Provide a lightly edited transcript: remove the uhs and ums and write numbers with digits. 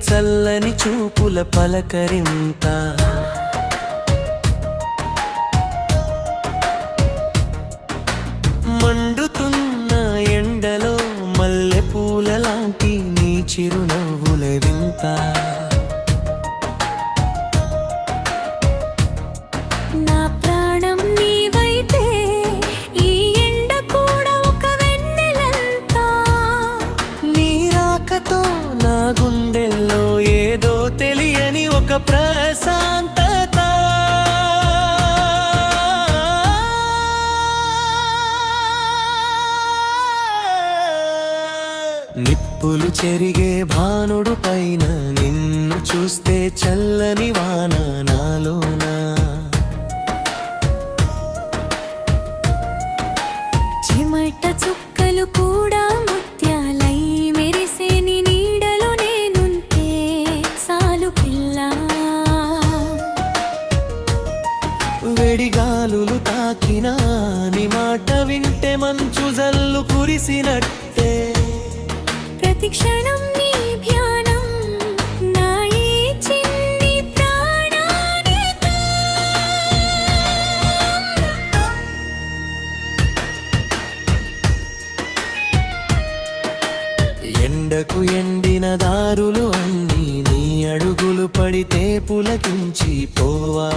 చల్లని చూపుల పలకరింత మండుతున్న ఎండలో మల్లెపూల లాంటి నీ చిరునవ్వుల వింత నా ప్రాణం నీవైతే ఈ ఎండ కూడా ఒక వెన్నెలంత నీ రాకతో నా గుండెల్లో ఏదో తెలియని ఒక ప్రశాంతత నిప్పులు చెరిగే భానుడు పైన నిన్ను చూస్తే చల్లని వాన నాలోన చిమట చుక్కలు కూడా ముత్యాలై మెరిసే నీ నీడలో నేనుంటే సాలు పిల్ల వెడిగాలులు తాకినా నీ మాట వింటే మంచు జల్లు కురిసినట్టే ప్రతి క్షణం నీ ధ్యానం నా ఈ చిన్ని ప్రాణానికే ఎండకు ఎండిన దారులు అన్నీ నీ అడుగులు పడితే పులకించి పోవా